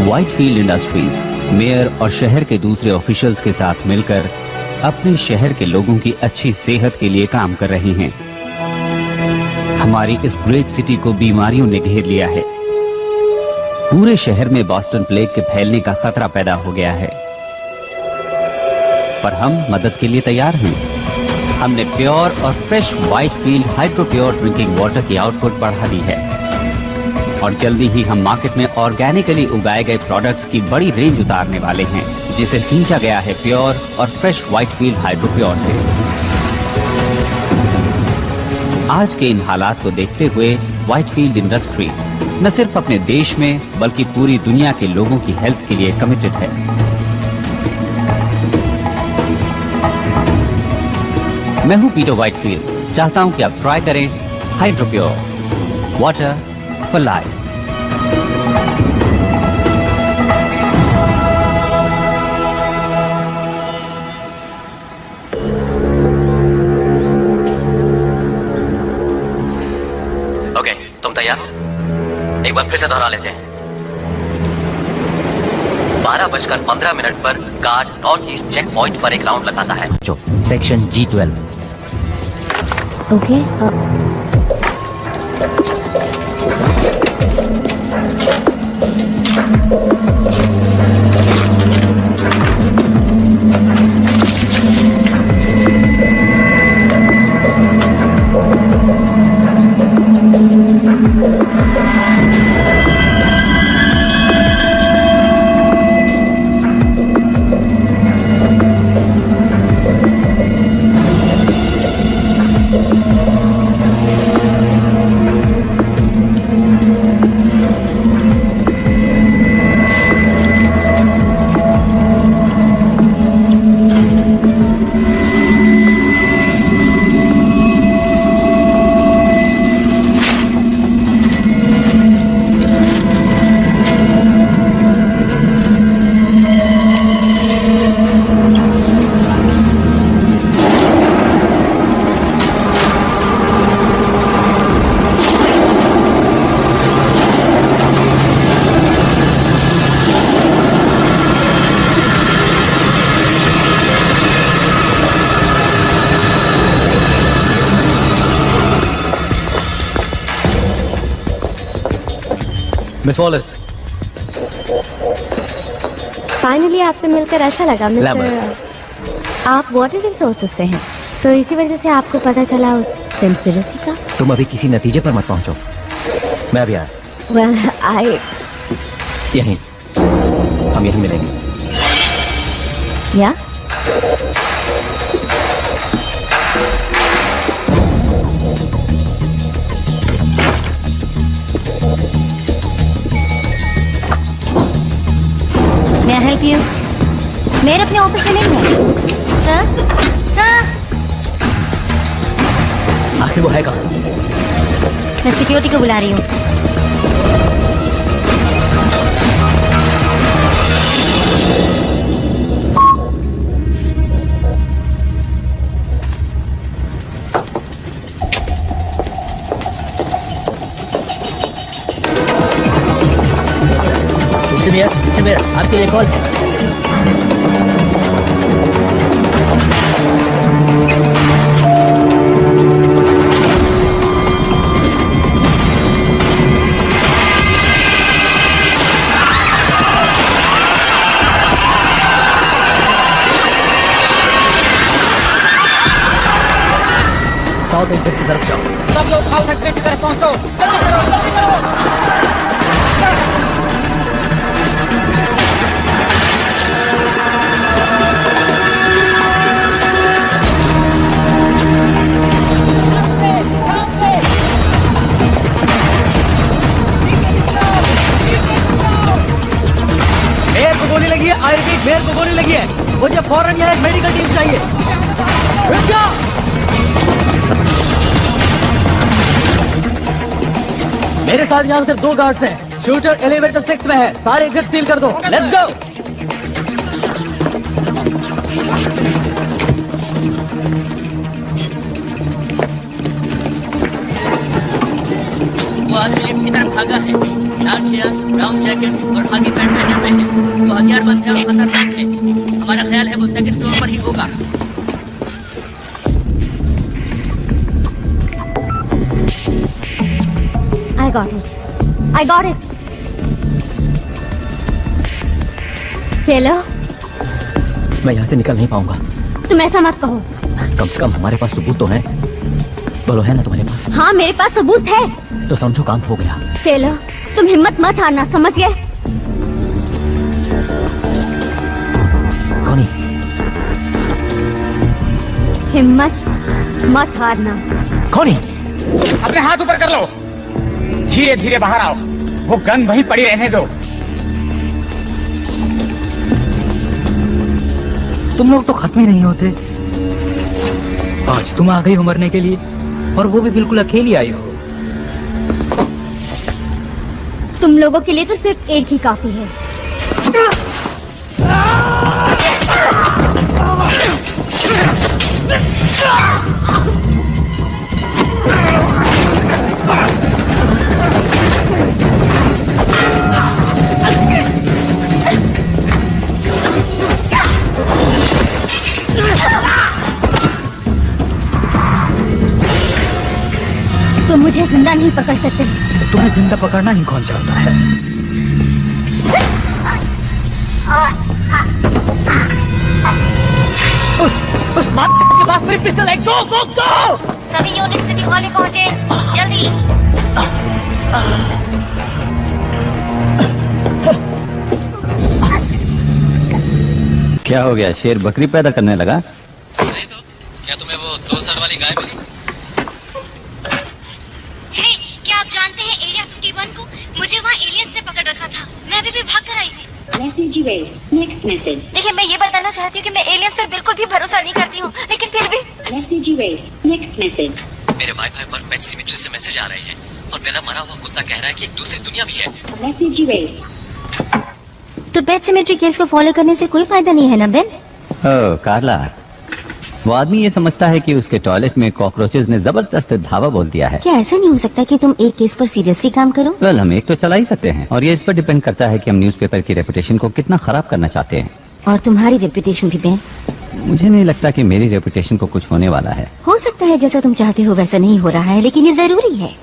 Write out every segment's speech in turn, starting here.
Whitefield industries mayor और शहर के दूसरे ऑफिशियल्स के साथ मिलकर अपने शहर के लोगों की अच्छी सेहत के लिए काम कर रही हैं। हमारी इस ग्रेट सिटी को बीमारियों ने घेर लिया है। पूरे शहर में बॉस्टन प्लेग के फैलने का खतरा पैदा हो गया है, पर हम मदद के लिए तैयार हैं। हमने प्योर और fresh Whitefield hydro pure drinking water की आउटपुट बढ़ा दी है और जल्दी ही हम मार्केट में ऑर्गेनिकली उगाए गए प्रोडक्ट्स की बड़ी रेंज उतारने वाले हैं, जिसे सींचा गया है प्योर और फ्रेश व्हाइटफील्ड हाइड्रो प्योर से। आज के इन हालात को देखते हुए व्हाइटफील्ड इंडस्ट्री न सिर्फ अपने देश में बल्कि पूरी दुनिया के लोगों की हेल्थ के लिए कमिटेड है। मैं हूं पीटर व्हाइटफील्ड। चाहता हूं कि आप ट्राई करें hydro pure water for life. Okay, तुम तैयार हो? एक बार फिर से दोहरा लेते हैं। 12:15 पर guard north east check point पर एक राउंड लगाता है। जो section G12। Okay, miss Wallers, finally आपसे मिलकर अच्छा लगा मिस्टर। आप वाटर रिसोर्सेज से हैं, तो इसी वजह से आपको पता चला उस कंस्पिरेसी का। तुम अभी किसी नतीजे पर मत पहुंचो, मैं अभी आया। वेल, आई यहीं, हम यहीं मिलेंगे। या May I help you? मेरे अपने ऑफिस में नहीं है। सर, आखिर वो है कहाँ? मैं सिक्योरिटी को बुला रही हूँ। मिस्टर मेयर, आपके लिए कॉल है। साउथ एक्सिट की तरफ जाओ। सब लोग साउथ एक्सिट की तरफ पहुंचो। जल्दी करो, जल्दी करो। गोली लगी है। आई रिपीट, मेयर को गोली लगी है। मुझे फौरन यहाँ एक मेडिकल टीम चाहिए। रुक जाओ। मेरे साथ यहाँ सिर्फ 2 गार्ड्स हैं। शूटर एलिवेटर 6 में है। सारे एग्जिट सील कर दो। Let's go. वो आदमी लिफ्ट की तरफ भागा है। डार्क हेयर, ब्राउन जैकेट और खाकी पैंट पहने हुए हैं। जो हथियारबंद है और खतरनाक है। हमारा ख्याल है वो सेकंड फ्लोर पर ही होगा। I got it. चलो। मैं यहाँ से निकल नहीं पाऊंगा। तुम ऐसा मत कहो। कम से कम हमारे पास सबूत तो है। बोलो, है ना तुम्हारे पास? हाँ, मेरे पास सबूत है। तो समझो काम हो गया। चलो, तुम हिम्मत मत हारना, समझ गए? कौन? हिम्मत मत हारना। कौन? अपने हाथ ऊपर कर लो। धीरे धीरे बाहर आओ। वो गन वहीं पड़ी रहने दो। तुम लोग तो खत्म ही नहीं होते। आज तुम आ गई हो मरने के लिए, और वो भी बिल्कुल अकेली आई हो। तुम लोगों के लिए तो सिर्फ एक ही काफी है। तुम मुझे जिंदा नहीं पकड़ सकते। तुम्हें जिंदा पकड़ना ही कौन चाहता है? उस बात के पास मेरी पिस्टल है। गो गो गो। सभी यूनिट सिटी हॉल में पहुंचे, जल्दी। क्या हो गया? शेर बकरी पैदा करने लगा? नहीं तो क्या तुम्हें वो 2 सर वाली गाय मिली? हे, क्या आप जानते हैं एरिया 51 को? मुझे वहाँ एलियंस ने पकड़ रखा था। मैं अभी भी भाग कर आई हूँ। देखिए, मैं ये बताना चाहती हूँ कि मैं एलियंस पर बिल्कुल भी भरोसा नहीं करती हूँ, लेकिन फिर भी मेरे वाईफाई पर पेट सिमेट्री से मैसेज आ रहे हैं और मेरा मरा हुआ कुत्ता कह रहा है कि एक दूसरी दुनिया भी है। तो पेट सिमेट्री केस को फॉलो करने से कोई फायदा नहीं है ना बेन? ओह कार्ला, वो आदमी ये समझता है कि उसके टॉयलेट में कॉकरोचेस ने जबरदस्त धावा बोल दिया है। क्या ऐसा नहीं हो सकता कि तुम एक केस पर सीरियसली काम करो? वेल, हम एक तो चला ही सकते हैं, और ये इस पर डिपेंड करता है कि हम न्यूज़पेपर की रेपुटेशन को कितना खराब करना चाहते हैं। और तुम्हारी रेपुटेशन भी बेन? मुझे नहीं लगता कि मेरी रेपुटेशन को कुछ होने वाला है। हो सकता है जैसा तुम चाहते हो वैसा नहीं हो रहा है, लेकिन ये जरूरी है।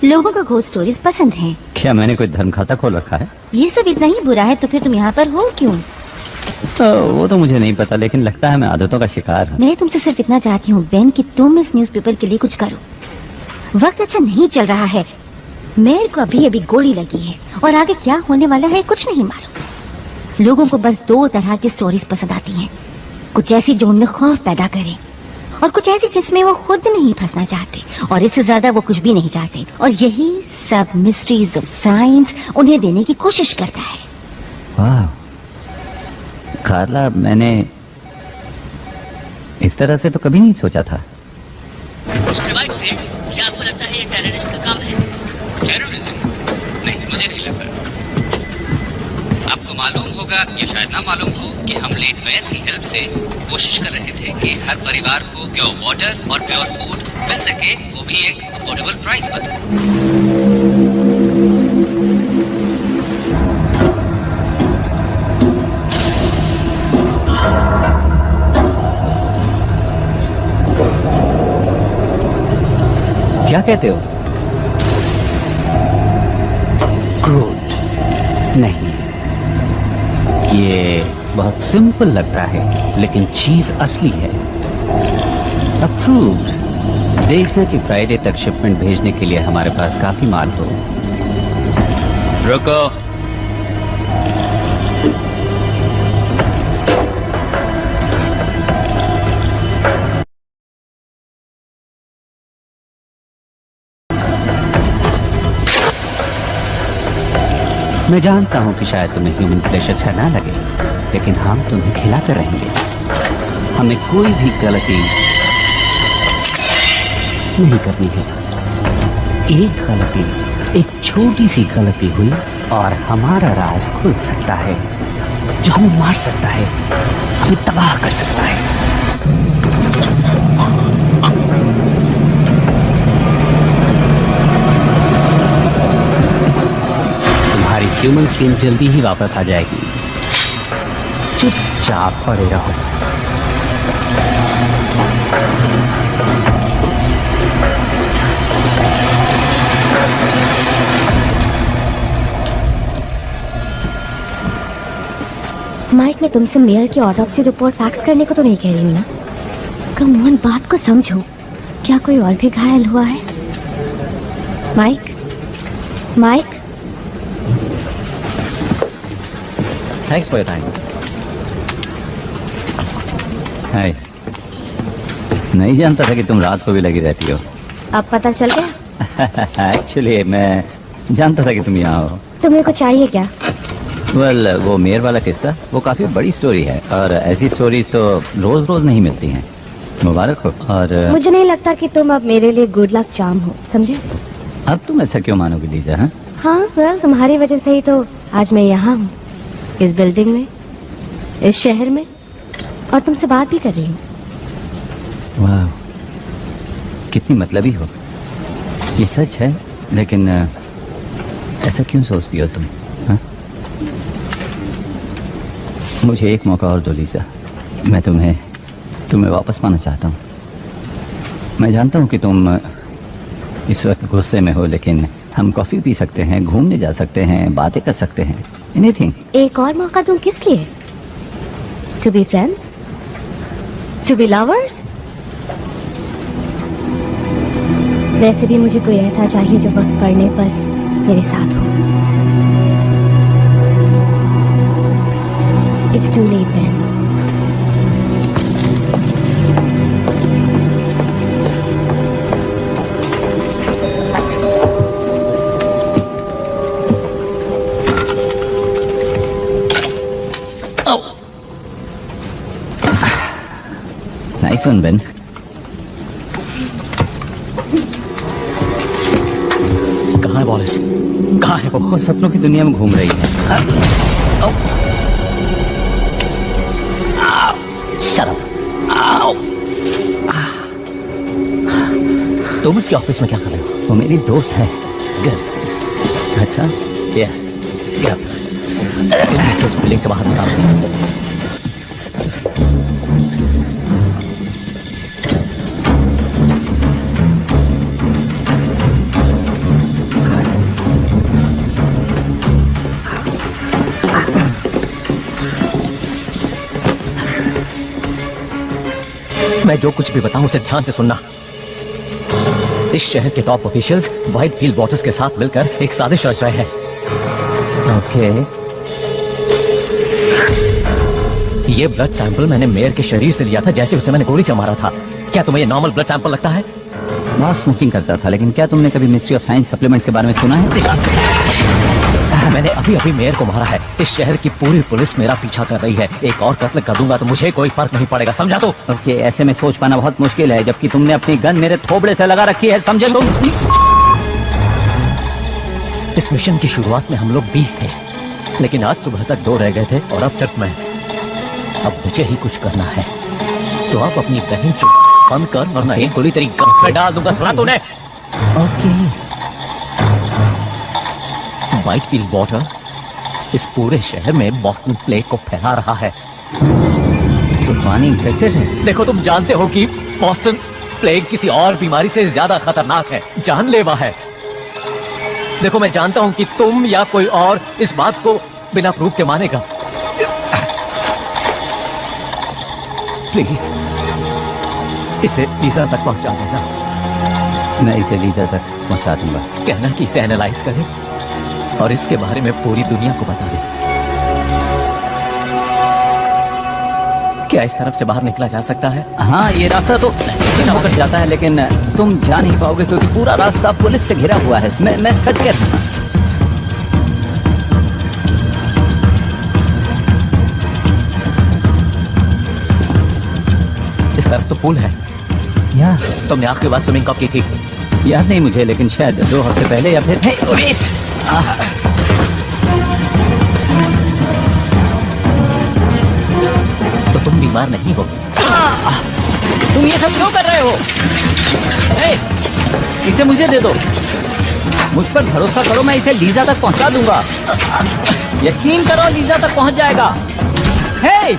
लोगों को घोस्ट स्टोरीज पसंद हैं। क्या मैंने कोई धर्म खाता खोल रखा है? ये सब इतना ही बुरा है तो फिर तुम यहाँ पर हो क्यों? वो तो मुझे नहीं पता, लेकिन लगता है मैं आदतों का शिकार हूँ। मैं तुमसे सिर्फ इतना चाहती हूँ बेन कि तुम इस न्यूज़पेपर के लिए कुछ करो। वक्त अच्छा नहीं चल रहा है। मेयर को अभी अभी गोली लगी है और आगे क्या होने वाला है कुछ नहीं मालूम। लोगों को बस 2 तरह की स्टोरीज पसंद आती हैं। कुछ ऐसी जो उनमें खौफ पैदा करे, और कुछ ऐसी जिसमें वो खुद नहीं फंसना चाहते, और इससे ज्यादा वो कुछ भी नहीं चाहते। और यही सब मिस्ट्रीज ऑफ साइंस उन्हें देने की कोशिश करता है। वाह कार्ला, मैंने इस तरह से तो कभी नहीं सोचा था। मिस्टर वाइटफील्ड, क्या आपको लगता है ये टेररिस्ट का काम है? टेररिज्म? नहीं, मुझे नहीं लगता। आपको मालूम होगा या शायद ना मालूम हो कि हम लेट मेयर की हेल्प से कोशिश कर रहे थे कि हर परिवार को प्योर वाटर और प्योर फूड मिल सके, वो भी एक अफोर्डेबल प्राइस पर। क्या कहते हो? क्रूड? नहीं, ये बहुत सिंपल लग रहा है, लेकिन चीज असली है। अप्रूव्ड। देखना कि फ्राइडे तक शिपमेंट भेजने के लिए हमारे पास काफी माल हो। रुको। मैं जानता हूं कि शायद तुम्हें ह्यूमन फ्लेश अच्छा ना लगे, लेकिन हम तुम्हें खिलाते रहेंगे। हमें कोई भी गलती नहीं करनी है। एक गलती, एक छोटी सी गलती हुई और हमारा राज खुल सकता है, जो हमें मार सकता है, हमें तबाह कर सकता है। ह्यूमन स्किन जल्दी ही वापस आ जाएगी। चुपचाप पड़े रहो। माइक, मैं तुमसे मेयर की ऑटोप्सी रिपोर्ट फैक्स करने को तो नहीं कह रही हूँ ना। कम ऑन, बात को समझो। क्या कोई और भी घायल हुआ है? Mike, Mike. Thanks for your time. Hi. नहीं जानता था कि तुम रात को भी लगी रहती हो। अब पता चल गया? एक्चुअली मैं जानता था कि तुम यहाँ हो। तुम्हें कुछ चाहिए क्या? वेल, वो मेयर वाला किस्सा वो काफी बड़ी स्टोरी है और ऐसी स्टोरीज तो रोज रोज नहीं मिलती हैं। मुबारक हो। और मुझे नहीं लगता कि तुम अब मेरे लिए गुड लक चार्म हो, समझे? अब तुम ऐसा क्यों मानोगे लीजा? हाँ, हाँ, वेल, तुम्हारी वजह से ही तो आज मैं यहाँ हूँ, इस बिल्डिंग में, इस शहर में, और तुमसे बात भी कर रही हूँ। वाह, कितनी मतलबी हो। ये सच है, लेकिन ऐसा क्यों सोचती हो तुम? हाँ? मुझे एक मौका और दो लीजा। मैं तुम्हें वापस पाना चाहता हूँ। मैं जानता हूँ कि तुम इस वक्त गुस्से में हो, लेकिन हम कॉफी पी सकते हैं, घूमने जा सकते हैं, बातें कर सकते हैं, एनीथिंग। एक और मौका दूं किस लिए? To be friends, to be lovers. वैसे भी मुझे कोई ऐसा चाहिए जो वक्त पड़ने पर मेरे साथ हो। It's too late Ben. Nice one Ben. कहाँ है वॉलिस? कहाँ है वो सपनों की दुनिया में घूम रही है। Shut up. तुम उसके ऑफिस में क्या कर रहे हो? वो मेरी दोस्त है। Good. अच्छा, Yeah. Yeah. तुम मुझे इस बिल्डिंग से बाहर निकालो। मैं जो कुछ भी बताऊं उसे ध्यान से सुनना। इस शहर के टॉप ऑफिशियल्स व्हाइटफील्ड वॉचर्स के साथ मिलकर एक साजिश रच रहे हैं। ओके। ये ब्लड सैंपल मैंने मेयर के शरीर से लिया था जैसे उसे मैंने गोली से मारा था। क्या तुम्हें ये नॉर्मल ब्लड सैंपल लगता है? बहुत स्मोकिंग करता था, लेकिन क्या तुमने कभी मिस्ट्री ऑफ साइंस सप्लीमेंट्स के बारे में सुना है? मैंने अभी अभी मेयर को मारा है। इस शहर की पूरी पुलिस मेरा पीछा कर रही है। एक और कत्ल कर दूंगा तो मुझे कोई फर्क नहीं पड़ेगा, समझा? तो ओके, ऐसे में सोच पाना बहुत मुश्किल है, जबकि तुमने अपनी गन मेरे थोबड़े से लगा रखी है, समझे तुम? इस मिशन की शुरुआत में हम लोग 20 थे, लेकिन आज सुबह तक 2 रह गए थे और अब सिर्फ मैं। अब मुझे ही कुछ करना है, तो आप अपनी बहन चुप बंद कर वरना एक गोली तेरी गन में डाल दूंगा, सुना तूने? ओके। व्हाइटफील्ड वाटर इस पूरे शहर में बॉस्टन प्लेग को फैला रहा है। तो पानी इन्फेक्टेड है? देखो, तुम जानते हो कि बॉस्टन प्लेग किसी और बीमारी से ज्यादा खतरनाक है, जानलेवा है। देखो, मैं जानता हूं कि तुम या कोई और इस बात को बिना प्रूफ के मानेगा। प्लीज इसे लीजा तक पहुंचा देना। मैं इसे लीजा तक पहुंचा दूंगा। कहना कि इसे एनालाइज करे और इसके बारे में पूरी दुनिया को बता दे। क्या इस तरफ से बाहर निकला जा सकता है? हाँ, ये रास्ता तो होकर जाता है, लेकिन तुम जा नहीं पाओगे क्योंकि पूरा रास्ता पुलिस से घिरा हुआ है। मैं सच कह रहा हूँ। इस तरफ तो पुल है। यार, तुमने आखिरी बार स्विमिंग कब की थी? याद नहीं मुझे, लेकिन शायद 2 हफ्ते पहले या फिर तो तुम बीमार नहीं हो। तुम ये सब क्यों कर रहे हो? इसे मुझे दे दो। मुझ पर भरोसा करो, मैं इसे लीजा तक पहुंचा दूंगा। यकीन करो, लीजा तक पहुंच जाएगा। हे!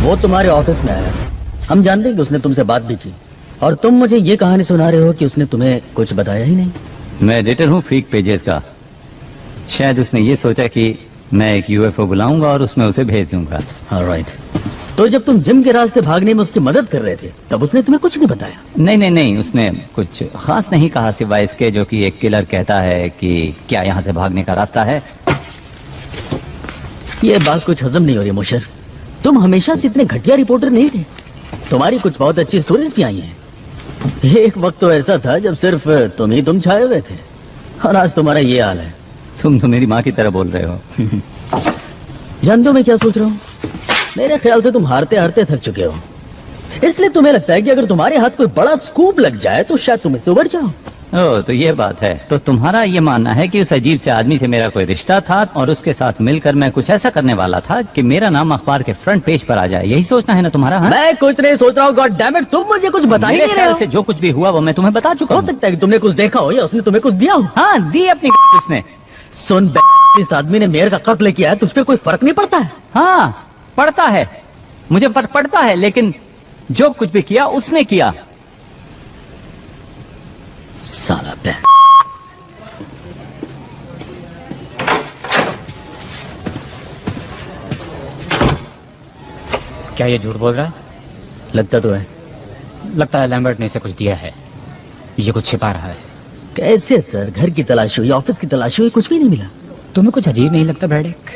वो तुम्हारे ऑफिस में आया, हम जानते हैं कि उसने तुमसे बात भी की, और तुम मुझे ये कहानी सुना रहे हो कि उसने तुम्हें कुछ बताया ही नहीं। मैं एडिटर हूँ फ्रीक पेजेस का। शायद उसने ये सोचा कि मैं एक यूएफओ बुलाऊंगा और उसमें उसे भेज दूंगा। ऑलराइट। तो जब तुम जिम के रास्ते भागने में उसकी मदद कर रहे थे, तब उसने तुम्हें कुछ नहीं बताया? नहीं, उसने कुछ खास नहीं कहा, सिवाय इसके जो कि एक किलर कहता है कि क्या यहाँ से भागने का रास्ता है। ये बात कुछ हजम नहीं हो रही मुशर। तुम हमेशा से इतने घटिया रिपोर्टर नहीं थे। तुम्हारी कुछ बहुत अच्छी स्टोरीज भी आई हैं। एक वक्त तो ऐसा था जब सिर्फ तुम छाए हुए थे, और आज तुम्हारा ये हाल है। तुम तो मेरी माँ की तरह बोल रहे हो। जानते हो मैं क्या सोच रहा हूँ? मेरे ख्याल से तुम हारते हारते थक चुके हो, इसलिए तुम्हें लगता है कि अगर तुम्हारे हाथ कोई बड़ा स्कूप लग जाए तो शायद तुम इससे उबर जाओ। ओह, तो ये बात है। तो तुम्हारा ये मानना है कि उस अजीब से आदमी से मेरा कोई रिश्ता था और उसके साथ मिलकर मैं कुछ ऐसा करने वाला था कि मेरा नाम अखबार के फ्रंट पेज पर आ जाए। यही सोचना है ना तुम्हारा? हाँ? मैं कुछ नहीं सोच रहा हूँ। गॉड डैम इट, तुम मुझे कुछ बता ही नहीं रहे हो। से जो कुछ भी हुआ वो मैं तुम्हें बता चुका हो हूँ। सकता है कि तुमने कुछ देखा हो या उसने तुम्हें कुछ दिया हो। हाँ, दी अपनी उसने। सुन, इस आदमी ने मेयर का कत्ल किया है, तुझ पे कोई फर्क नहीं पड़ता है? हाँ, पड़ता है, मुझे फर्क पड़ता है, लेकिन जो कुछ भी किया उसने किया। साला बैन। क्या ये झूठ बोल रहा है? लगता तो है। लगता है लैम्बर्ट ने इसे कुछ दिया है, ये कुछ छिपा रहा है। कैसे सर? घर की तलाशी हुई, ऑफिस की तलाशी हुई, कुछ भी नहीं मिला। तुम्हें कुछ अजीब नहीं लगता ब्रैडेक?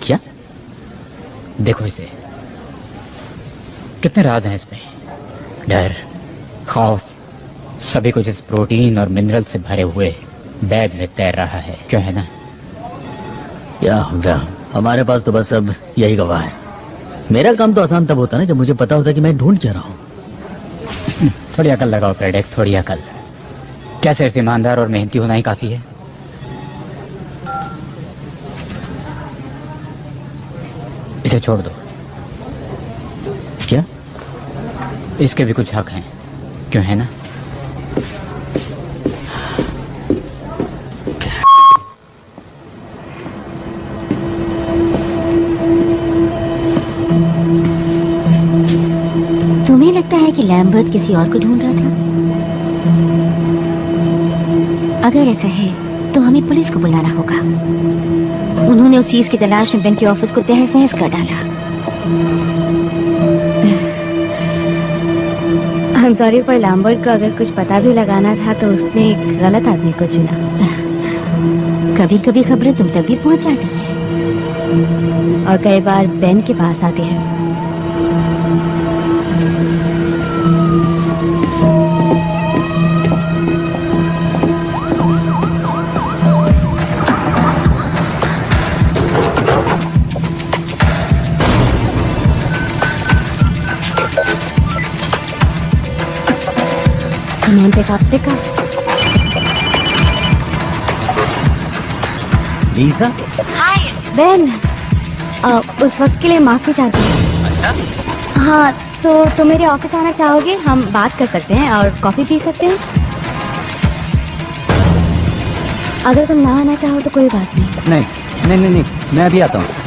क्या? देखो इसे, कितने राज हैं इसमें। डर, खौफ, सभी कुछ इस प्रोटीन और मिनरल से भरे हुए बैग में तैर रहा है। क्यों है ना? या हमारे पास तो बस अब यही गवाह है। मेरा काम तो आसान तब होता ना जब मुझे पता होता कि मैं ढूंढ क्या रहा हूँ। थोड़ी अकल लगाओ ब्रैडेक, थोड़ी अकल। क्या सिर्फ ईमानदार और मेहनती होना ही काफी है? इसे छोड़ दो। क्या? इसके भी कुछ हक हैं, क्यों है ना? तुम्हें लगता है कि लैम्बर्ट किसी और को ढूंढ रहा था? अगर ऐसा है तो हमें पुलिस को बुलाना होगा। उन्होंने उस चीज की तलाश में बैंक के ऑफिस को तहस नहस कर डाला। I'm sorry, पर लैम्बर्ट को अगर कुछ पता भी लगाना था तो उसने एक गलत आदमी को चुना। कभी कभी खबरें तुम तक भी पहुंच जाती हैं, और कई बार बेन के पास आते हैं। Come on, pick up. Lisa? Hi Ben, उस वक्त के लिए माफी चाहती हूँ। अच्छा, हाँ, तो मेरे ऑफिस आना चाहोगे? हम बात कर सकते हैं और कॉफी पी सकते हैं। अगर तुम ना आना चाहो तो कोई बात नहीं। नहीं नहीं नहीं नहीं, मैं अभी आता हूँ।